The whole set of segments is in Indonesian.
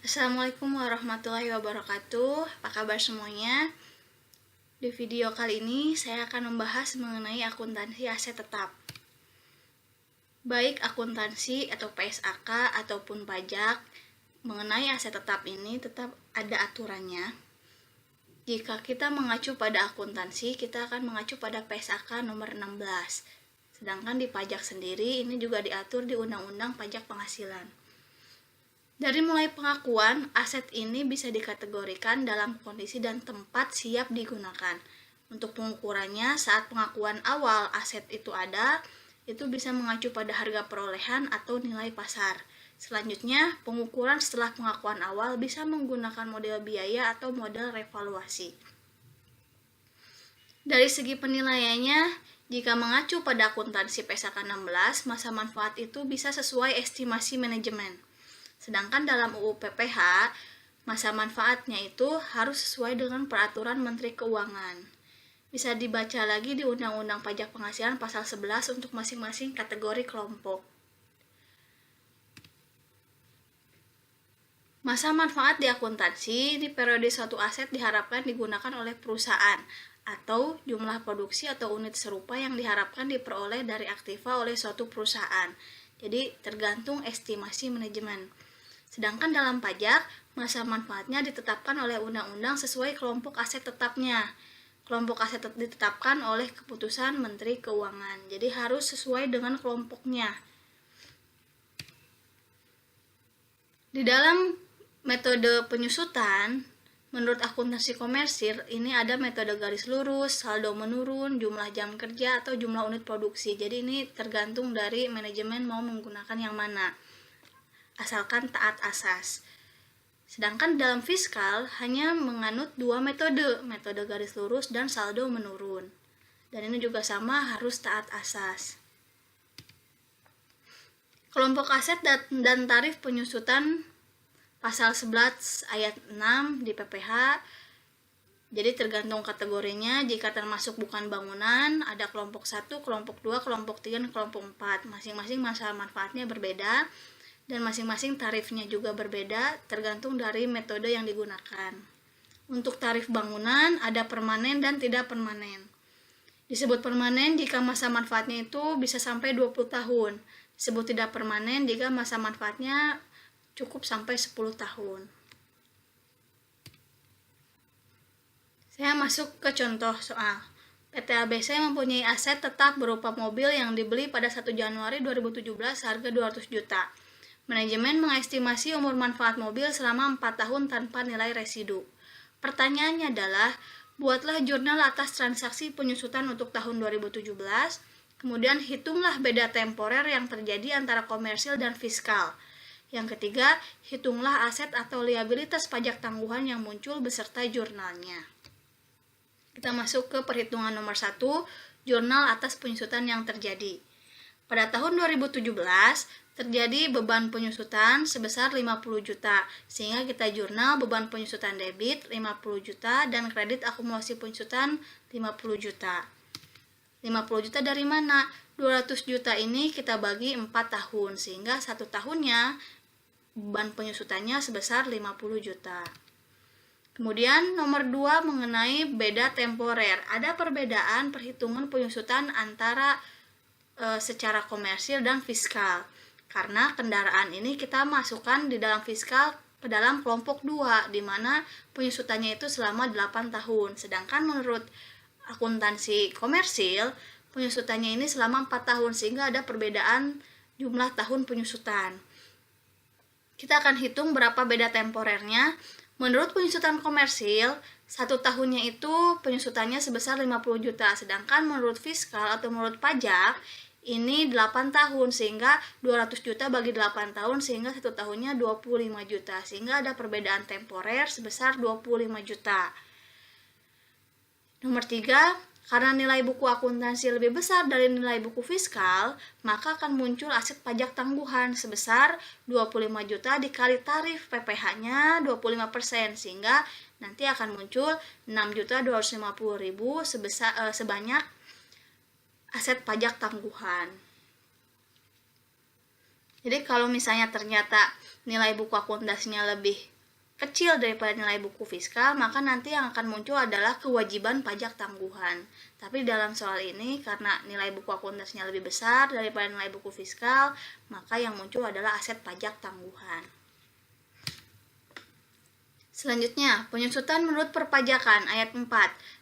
Assalamualaikum warahmatullahi wabarakatuh. Apa kabar semuanya? Di video kali ini saya akan membahas mengenai akuntansi aset tetap. Baik akuntansi atau PSAK ataupun pajak, mengenai aset tetap ini tetap ada aturannya. Jika kita mengacu pada akuntansi, kita akan mengacu pada PSAK nomor 16. Sedangkan di pajak sendiri ini juga diatur di Undang-Undang Pajak Penghasilan. Dari mulai pengakuan, aset ini bisa dikategorikan dalam kondisi dan tempat siap digunakan. Untuk pengukurannya, saat pengakuan awal aset itu ada, itu bisa mengacu pada harga perolehan atau nilai pasar. Selanjutnya, pengukuran setelah pengakuan awal bisa menggunakan model biaya atau model revaluasi. Dari segi penilaiannya, jika mengacu pada akuntansi PSAK 16, masa manfaat itu bisa sesuai estimasi manajemen. Sedangkan dalam UU PPH, masa manfaatnya itu harus sesuai dengan peraturan Menteri Keuangan. Bisa dibaca lagi di Undang-Undang Pajak Penghasilan pasal 11 untuk masing-masing kategori kelompok. Masa manfaat di akuntansi di periode suatu aset diharapkan digunakan oleh perusahaan atau jumlah produksi atau unit serupa yang diharapkan diperoleh dari aktiva oleh suatu perusahaan. Jadi tergantung estimasi manajemen. Sedangkan dalam pajak, masa manfaatnya ditetapkan oleh undang-undang sesuai kelompok aset tetapnya. Kelompok aset ditetapkan oleh keputusan Menteri Keuangan. Jadi harus sesuai dengan kelompoknya. Di dalam metode penyusutan, menurut akuntansi komersil, ini ada metode garis lurus, saldo menurun, jumlah jam kerja, atau jumlah unit produksi. Jadi ini tergantung dari manajemen mau menggunakan yang mana, asalkan taat asas. Sedangkan dalam fiskal hanya menganut dua metode garis lurus dan saldo menurun. Dan ini juga sama, harus taat asas. Kelompok aset dan tarif penyusutan pasal 11 ayat 6 di PPH. Jadi tergantung kategorinya, jika termasuk bukan bangunan, ada kelompok 1, kelompok 2, kelompok 3, dan kelompok 4. Masing-masing masa manfaatnya berbeda, dan masing-masing tarifnya juga berbeda, tergantung dari metode yang digunakan. Untuk tarif bangunan, ada permanen dan tidak permanen. Disebut permanen jika masa manfaatnya itu bisa sampai 20 tahun. Disebut tidak permanen jika masa manfaatnya cukup sampai 10 tahun. Saya masuk ke contoh soal. PT ABC mempunyai aset tetap berupa mobil yang dibeli pada 1 Januari 2017 harga 200 juta. Manajemen mengestimasi umur manfaat mobil selama 4 tahun tanpa nilai residu. Pertanyaannya adalah, buatlah jurnal atas transaksi penyusutan untuk tahun 2017, kemudian hitunglah beda temporer yang terjadi antara komersil dan fiskal. Yang ketiga, hitunglah aset atau liabilitas pajak tangguhan yang muncul beserta jurnalnya. Kita masuk ke perhitungan nomor 1, jurnal atas penyusutan yang terjadi. Pada tahun 2017, terjadi beban penyusutan sebesar 50 juta, sehingga kita jurnal beban penyusutan debit 50 juta dan kredit akumulasi penyusutan 50 juta. 50 juta dari mana? 200 juta ini kita bagi 4 tahun, sehingga 1 tahunnya beban penyusutannya sebesar 50 juta. Kemudian nomor 2 mengenai beda temporer. Ada perbedaan perhitungan penyusutan antara secara komersil dan fiskal. Karena kendaraan ini kita masukkan di dalam fiskal ke dalam kelompok 2, di mana penyusutannya itu selama 8 tahun. Sedangkan menurut akuntansi komersil, penyusutannya ini selama 4 tahun, sehingga ada perbedaan jumlah tahun penyusutan. Kita akan hitung berapa beda temporernya. Menurut penyusutan komersil, 1 tahunnya itu penyusutannya sebesar 50 juta, sedangkan menurut fiskal atau menurut pajak, ini 8 tahun, sehingga 200 juta bagi 8 tahun, sehingga 1 tahunnya 25 juta, sehingga ada perbedaan temporer sebesar 25 juta. Nomor 3, karena nilai buku akuntansi lebih besar dari nilai buku fiskal, maka akan muncul aset pajak tangguhan sebesar 25 juta dikali tarif PPH-nya 25%, sehingga nanti akan muncul 6.250.000 sebanyak aset pajak tangguhan. Jadi kalau misalnya ternyata nilai buku akuntansinya lebih kecil daripada nilai buku fiskal, maka nanti yang akan muncul adalah kewajiban pajak tangguhan. Tapi dalam soal ini, karena nilai buku akuntansinya lebih besar daripada nilai buku fiskal, maka yang muncul adalah aset pajak tangguhan. Selanjutnya, penyusutan menurut perpajakan ayat 4.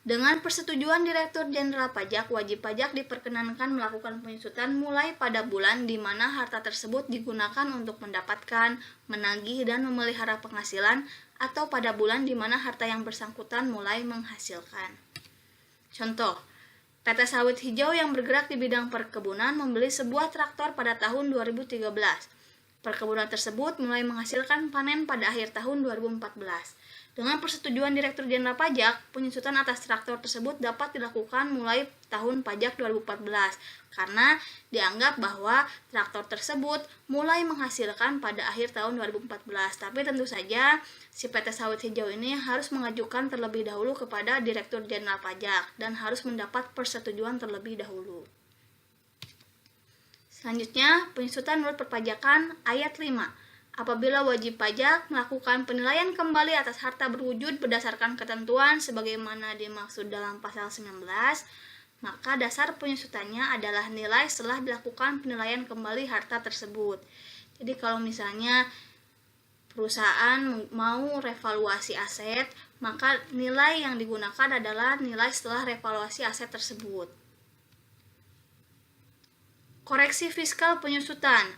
Dengan persetujuan Direktur Jenderal Pajak, wajib pajak diperkenankan melakukan penyusutan mulai pada bulan di mana harta tersebut digunakan untuk mendapatkan, menagih, dan memelihara penghasilan, atau pada bulan di mana harta yang bersangkutan mulai menghasilkan. Contoh, PT Sawit Hijau yang bergerak di bidang perkebunan membeli sebuah traktor pada tahun 2013. Perkebunan tersebut mulai menghasilkan panen pada akhir tahun 2014. Dengan persetujuan Direktur Jenderal Pajak, penyusutan atas traktor tersebut dapat dilakukan mulai tahun pajak 2014 karena dianggap bahwa traktor tersebut mulai menghasilkan pada akhir tahun 2014. Tapi tentu saja si PT Sawit Hijau ini harus mengajukan terlebih dahulu kepada Direktur Jenderal Pajak dan harus mendapat persetujuan terlebih dahulu. Selanjutnya, penyusutan menurut perpajakan ayat 5. Apabila wajib pajak melakukan penilaian kembali atas harta berwujud berdasarkan ketentuan sebagaimana dimaksud dalam pasal 19, maka dasar penyusutannya adalah nilai setelah dilakukan penilaian kembali harta tersebut. Jadi kalau misalnya perusahaan mau revaluasi aset, maka nilai yang digunakan adalah nilai setelah revaluasi aset tersebut. Koreksi fiskal penyusutan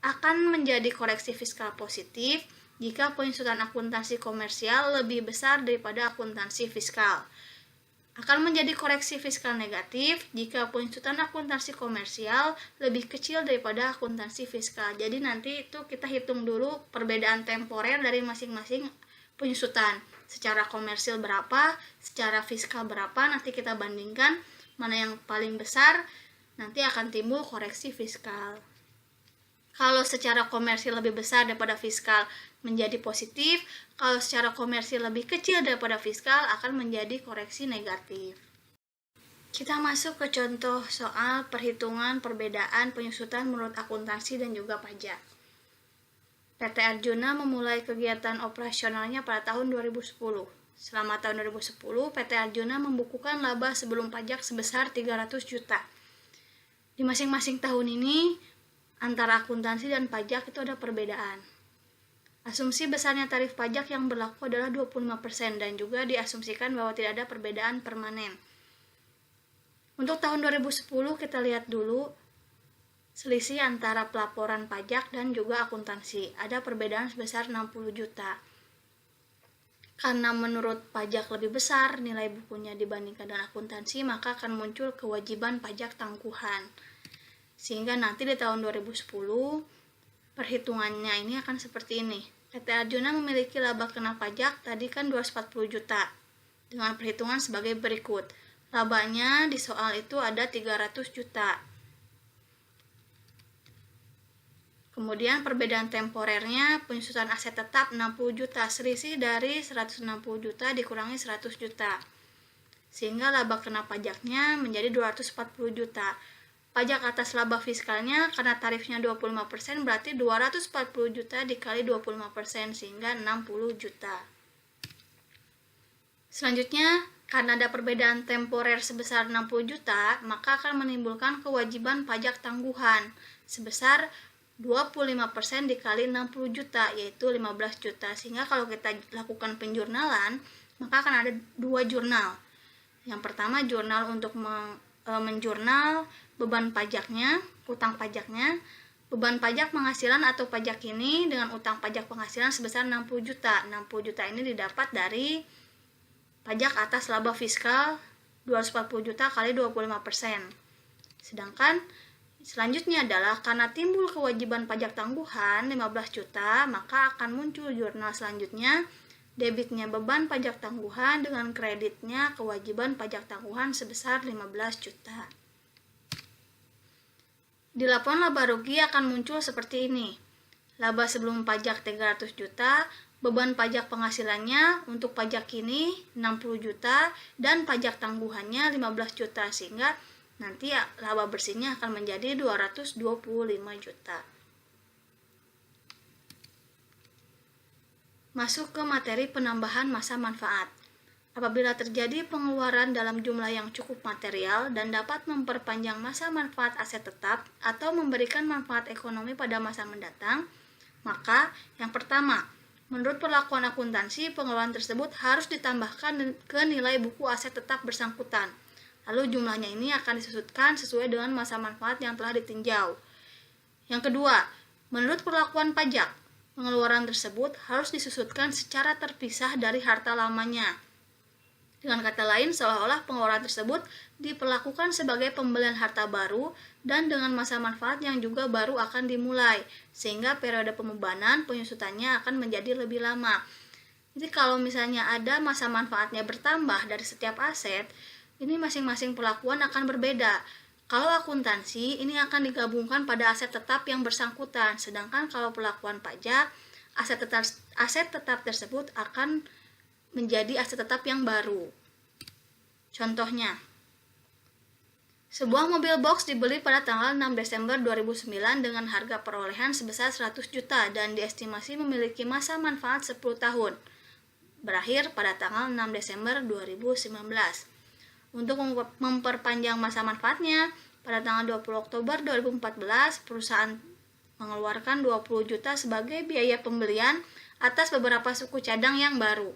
akan menjadi koreksi fiskal positif jika penyusutan akuntansi komersial lebih besar daripada akuntansi fiskal. Akan menjadi koreksi fiskal negatif jika penyusutan akuntansi komersial lebih kecil daripada akuntansi fiskal. Jadi nanti itu kita hitung dulu perbedaan temporer dari masing-masing penyusutan. Secara komersil berapa, secara fiskal berapa, nanti kita bandingkan mana yang paling besar. Nanti akan timbul koreksi fiskal. Kalau secara komersil lebih besar daripada fiskal menjadi positif, kalau secara komersil lebih kecil daripada fiskal akan menjadi koreksi negatif. Kita masuk ke contoh soal perhitungan perbedaan penyusutan menurut akuntansi dan juga pajak. PT Arjuna memulai kegiatan operasionalnya pada tahun 2010. Selama tahun 2010, PT Arjuna membukukan laba sebelum pajak sebesar 300 juta. Di masing-masing tahun ini, antara akuntansi dan pajak itu ada perbedaan. Asumsi besarnya tarif pajak yang berlaku adalah 25% dan juga diasumsikan bahwa tidak ada perbedaan permanen. Untuk tahun 2010 kita lihat dulu selisih antara pelaporan pajak dan juga akuntansi. Ada perbedaan sebesar 60 juta. Karena menurut pajak lebih besar nilai bukunya dibandingkan dengan akuntansi, maka akan muncul kewajiban pajak tangguhan. Sehingga nanti di tahun 2010 perhitungannya ini akan seperti ini. PT Arjuna memiliki laba kena pajak tadi kan 240 juta. Dengan perhitungan sebagai berikut. Labanya di soal itu ada 300 juta. Kemudian perbedaan temporernya penyusutan aset tetap 60 juta, selisih dari 160 juta dikurangi 100 juta. Sehingga laba kena pajaknya menjadi 240 juta. Pajak atas laba fiskalnya karena tarifnya 25% berarti 240 juta dikali 25% sehingga 60 juta. Selanjutnya, karena ada perbedaan temporer sebesar 60 juta, maka akan menimbulkan kewajiban pajak tangguhan sebesar 25% dikali 60 juta, yaitu 15 juta. Sehingga kalau kita lakukan penjurnalan, maka akan ada dua jurnal. Yang pertama, jurnal untuk menjurnal beban pajaknya, utang pajaknya. Beban pajak penghasilan atau pajak ini dengan utang pajak penghasilan sebesar 60 juta. 60 juta ini didapat dari pajak atas laba fiskal 240 juta kali 25%. Sedangkan selanjutnya adalah karena timbul kewajiban pajak tangguhan 15 juta, maka akan muncul jurnal selanjutnya, debitnya beban pajak tangguhan dengan kreditnya kewajiban pajak tangguhan sebesar 15 juta. Di laporan laba rugi akan muncul seperti ini. Laba sebelum pajak 300 juta, beban pajak penghasilannya untuk pajak ini 60 juta dan pajak tangguhannya 15 juta, sehingga nanti laba bersihnya akan menjadi 225 juta. Masuk ke materi penambahan masa manfaat. Apabila terjadi pengeluaran dalam jumlah yang cukup material dan dapat memperpanjang masa manfaat aset tetap atau memberikan manfaat ekonomi pada masa mendatang, maka yang pertama, menurut perlakuan akuntansi, pengeluaran tersebut harus ditambahkan ke nilai buku aset tetap bersangkutan. Lalu jumlahnya ini akan disusutkan sesuai dengan masa manfaat yang telah ditinjau. Yang kedua, menurut perlakuan pajak, pengeluaran tersebut harus disusutkan secara terpisah dari harta lamanya. Dengan kata lain, seolah-olah pengeluaran tersebut diperlakukan sebagai pembelian harta baru dan dengan masa manfaat yang juga baru akan dimulai, sehingga periode pembebanan penyusutannya akan menjadi lebih lama. Jadi kalau misalnya ada masa manfaatnya bertambah dari setiap aset, ini masing-masing perlakuan akan berbeda. Kalau akuntansi, ini akan digabungkan pada aset tetap yang bersangkutan, sedangkan kalau perlakuan pajak, aset tetap tersebut akan menjadi aset tetap yang baru. Contohnya, sebuah mobil box dibeli pada tanggal 6 Desember 2009 dengan harga perolehan sebesar 100 juta dan diestimasi memiliki masa manfaat 10 tahun, berakhir pada tanggal 6 Desember 2019. Untuk memperpanjang masa manfaatnya, pada tanggal 20 Oktober 2014, perusahaan mengeluarkan 20 juta sebagai biaya pembelian atas beberapa suku cadang yang baru.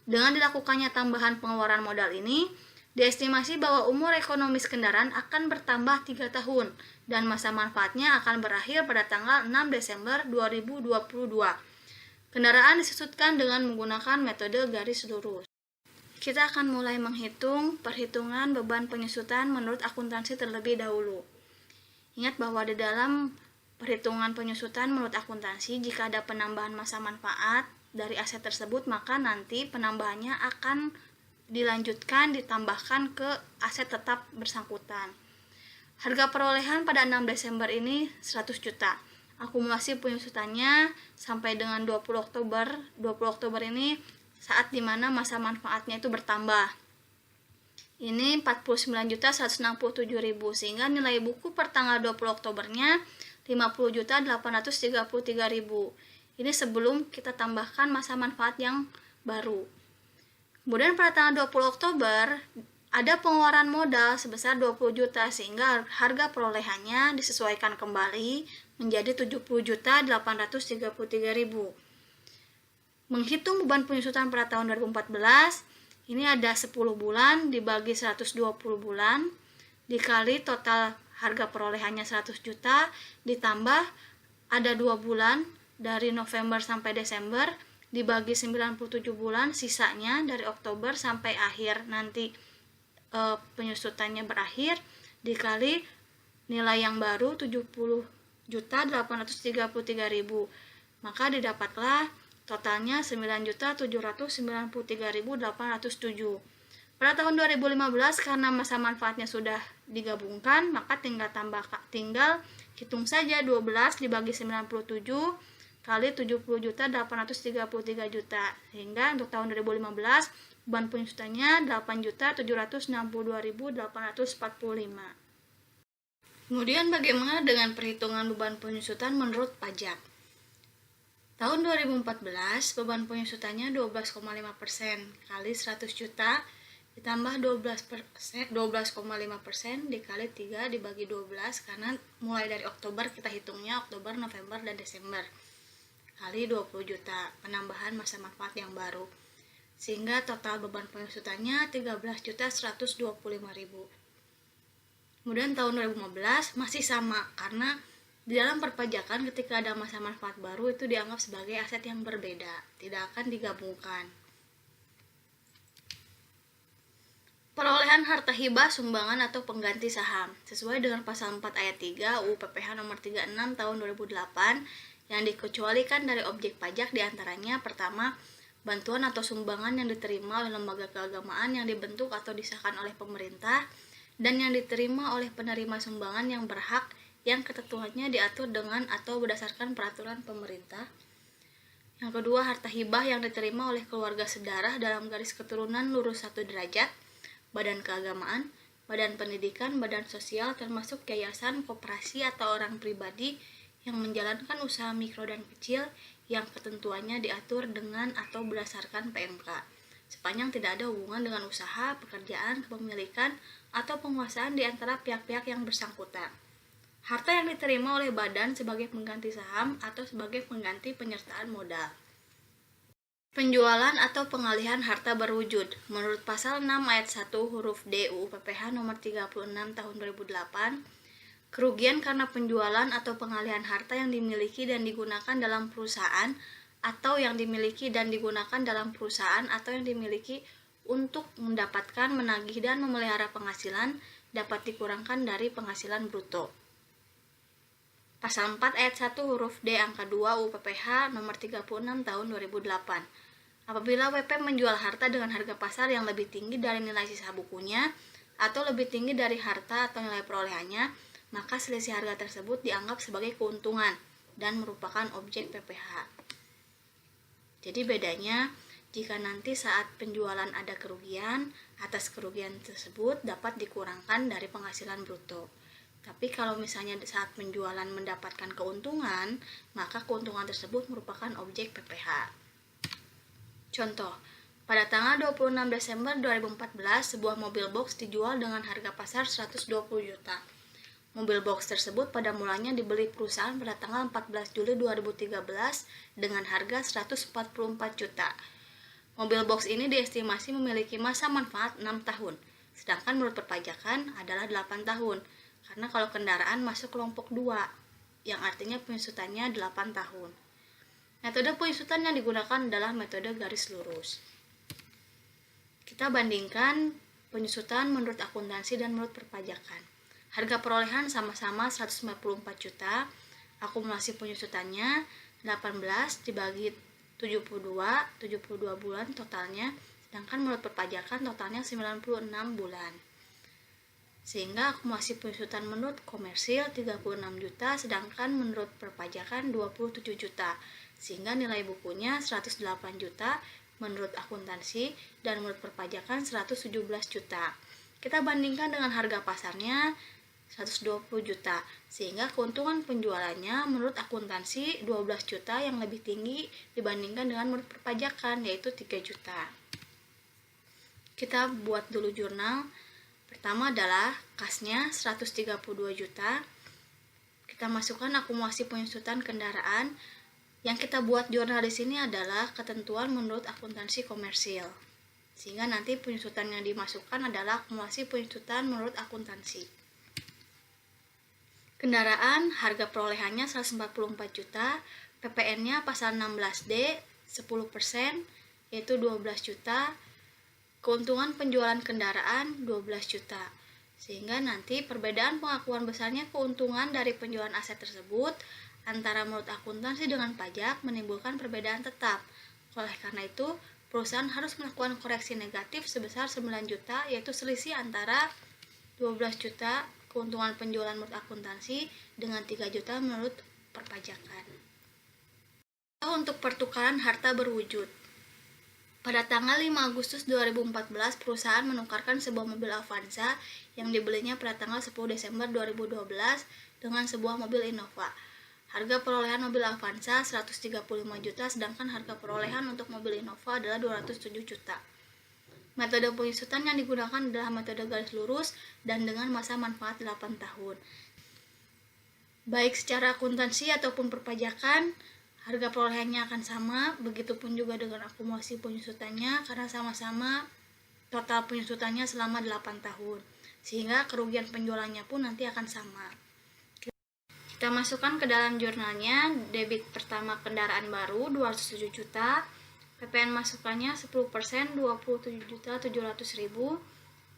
Dengan dilakukannya tambahan pengeluaran modal ini, diestimasi bahwa umur ekonomis kendaraan akan bertambah 3 tahun dan masa manfaatnya akan berakhir pada tanggal 6 Desember 2022. Kendaraan disusutkan dengan menggunakan metode garis lurus. Kita akan mulai menghitung perhitungan beban penyusutan menurut akuntansi terlebih dahulu. Ingat bahwa di dalam perhitungan penyusutan menurut akuntansi, jika ada penambahan masa manfaat dari aset tersebut, maka nanti penambahannya akan dilanjutkan ditambahkan ke aset tetap bersangkutan. Harga perolehan pada 6 Desember ini 100 juta. Akumulasi penyusutannya sampai dengan 20 Oktober ini saat dimana masa manfaatnya itu bertambah. Ini 49.167.000 sehingga nilai buku per tanggal 20 Oktobernya 50.833.000. Ini sebelum kita tambahkan masa manfaat yang baru. Kemudian pada tanggal 20 Oktober ada pengeluaran modal sebesar 20 juta sehingga harga perolehannya disesuaikan kembali menjadi 70.833.000. Menghitung beban penyusutan pada tahun 2014, ini ada 10 bulan dibagi 120 bulan dikali total harga perolehannya 100 juta ditambah ada 2 bulan dari November sampai Desember dibagi 97 bulan sisanya dari Oktober sampai akhir nanti penyusutannya berakhir dikali nilai yang baru 70.833.000, maka didapatlah totalnya 9.793.807. Pada tahun 2015 karena masa manfaatnya sudah digabungkan, maka tinggal hitung saja 12 dibagi 97 kali 70.833 juta. Sehingga untuk tahun 2015 beban penyusutannya 8.762.845. Kemudian bagaimana dengan perhitungan beban penyusutan menurut pajak? Tahun 2014 beban penyusutannya 12,5% kali 100 juta ditambah 12,5% dikali 3 dibagi 12 karena mulai dari Oktober kita hitungnya Oktober, November, dan Desember kali 20 juta penambahan masa manfaat yang baru sehingga total beban penyusutannya 13.125.000. Kemudian tahun 2015 masih sama karena di dalam perpajakan ketika ada masa manfaat baru itu dianggap sebagai aset yang berbeda, tidak akan digabungkan. Perolehan harta hibah, sumbangan atau pengganti saham sesuai dengan pasal 4 ayat 3 UU PPH nomor 36 tahun 2008 yang dikecualikan dari objek pajak diantaranya pertama, bantuan atau sumbangan yang diterima oleh lembaga keagamaan yang dibentuk atau disahkan oleh pemerintah dan yang diterima oleh penerima sumbangan yang berhak yang ketentuannya diatur dengan atau berdasarkan peraturan pemerintah. Yang kedua, harta hibah yang diterima oleh keluarga sedarah dalam garis keturunan lurus 1 derajat, badan keagamaan, badan pendidikan, badan sosial termasuk yayasan, koperasi atau orang pribadi yang menjalankan usaha mikro dan kecil yang ketentuannya diatur dengan atau berdasarkan PMK, sepanjang tidak ada hubungan dengan usaha, pekerjaan, kepemilikan, atau penguasaan di antara pihak-pihak yang bersangkutan. Harta yang diterima oleh badan sebagai pengganti saham atau sebagai pengganti penyertaan modal. Penjualan atau pengalihan harta berwujud. Menurut pasal 6 ayat 1 huruf D UU PPH nomor 36 tahun 2008, kerugian karena penjualan atau pengalihan harta yang dimiliki dan digunakan dalam perusahaan atau yang dimiliki dan digunakan dalam perusahaan atau yang dimiliki untuk mendapatkan, menagih, dan memelihara penghasilan dapat dikurangkan dari penghasilan bruto. Pasal 4 ayat 1 huruf D angka 2 UU PPH nomor 36 tahun 2008. Apabila WP menjual harta dengan harga pasar yang lebih tinggi dari nilai sisa bukunya atau lebih tinggi dari harta atau nilai perolehannya, maka selisih harga tersebut dianggap sebagai keuntungan dan merupakan objek PPH. Jadi bedanya, jika nanti saat penjualan ada kerugian, atas kerugian tersebut dapat dikurangkan dari penghasilan bruto. Tapi kalau misalnya saat penjualan mendapatkan keuntungan, maka keuntungan tersebut merupakan objek PPH. Contoh, pada tanggal 26 Desember 2014, sebuah mobil box dijual dengan harga pasar 120 juta. Mobil box tersebut pada mulanya dibeli perusahaan pada tanggal 14 Juli 2013 dengan harga 144 juta. Mobil box ini diestimasi memiliki masa manfaat 6 tahun, sedangkan menurut perpajakan adalah 8 tahun. Karena kalau kendaraan masuk kelompok 2, yang artinya penyusutannya 8 tahun. Metode penyusutan yang digunakan adalah metode garis lurus. Kita bandingkan penyusutan menurut akuntansi dan menurut perpajakan. Harga perolehan sama-sama 154 juta, akumulasi penyusutannya 18 dibagi 72 bulan totalnya, sedangkan menurut perpajakan totalnya 96 bulan. Sehingga akumulasi penyusutan menurut komersil 36 juta, sedangkan menurut perpajakan 27 juta. Sehingga nilai bukunya 108 juta menurut akuntansi dan menurut perpajakan 117 juta. Kita bandingkan dengan harga pasarnya 120 juta, sehingga keuntungan penjualannya menurut akuntansi 12 juta yang lebih tinggi dibandingkan dengan menurut perpajakan, yaitu 3 juta. Kita buat dulu jurnal. Pertama adalah kasnya 132 juta. Kita masukkan akumulasi penyusutan kendaraan. Yang kita buat jurnal di sini adalah ketentuan menurut akuntansi komersil. Sehingga nanti penyusutan yang dimasukkan adalah akumulasi penyusutan menurut akuntansi. Kendaraan harga perolehannya 144 juta, PPN-nya pasal 16D 10%, yaitu 12 juta. Keuntungan penjualan kendaraan 12 juta. Sehingga nanti perbedaan pengakuan besarnya keuntungan dari penjualan aset tersebut antara menurut akuntansi dengan pajak menimbulkan perbedaan tetap. Oleh karena itu, perusahaan harus melakukan koreksi negatif sebesar 9 juta, yaitu selisih antara 12 juta keuntungan penjualan menurut akuntansi dengan 3 juta menurut perpajakan. Untuk pertukaran harta berwujud. Pada tanggal 5 Agustus 2014, perusahaan menukarkan sebuah mobil Avanza yang dibelinya pada tanggal 10 Desember 2012 dengan sebuah mobil Innova. Harga perolehan mobil Avanza 135 juta, sedangkan harga perolehan untuk mobil Innova adalah 207 juta. Metode penyusutan yang digunakan adalah metode garis lurus dan dengan masa manfaat 8 tahun. Baik secara akuntansi ataupun perpajakan, harga perolehannya akan sama, begitupun juga dengan akumulasi penyusutannya karena sama-sama total penyusutannya selama 8 tahun. Sehingga kerugian penjualannya pun nanti akan sama. Kita masukkan ke dalam jurnalnya. Debit pertama kendaraan baru 207 juta, PPN masukannya 10%, 27.700.000.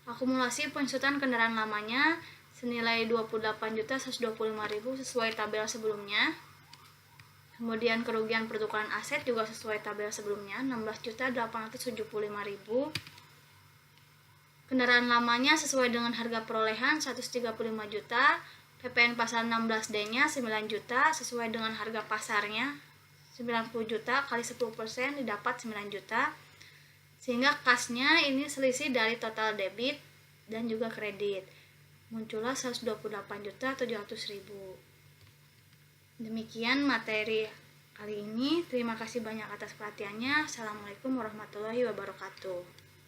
Akumulasi penyusutan kendaraan lamanya senilai 28.125.000 sesuai tabel sebelumnya. Kemudian kerugian pertukaran aset juga sesuai tabel sebelumnya, 16.875.000. Kendaraan lamanya sesuai dengan harga perolehan 135 juta, PPN pasal 16D-nya 9 juta sesuai dengan harga pasarnya 90 juta kali 10% didapat 9 juta. Sehingga kasnya ini selisih dari total debit dan juga kredit. Muncullah 128.700.000. Demikian materi kali ini. Terima kasih banyak atas perhatiannya. Assalamualaikum warahmatullahi wabarakatuh.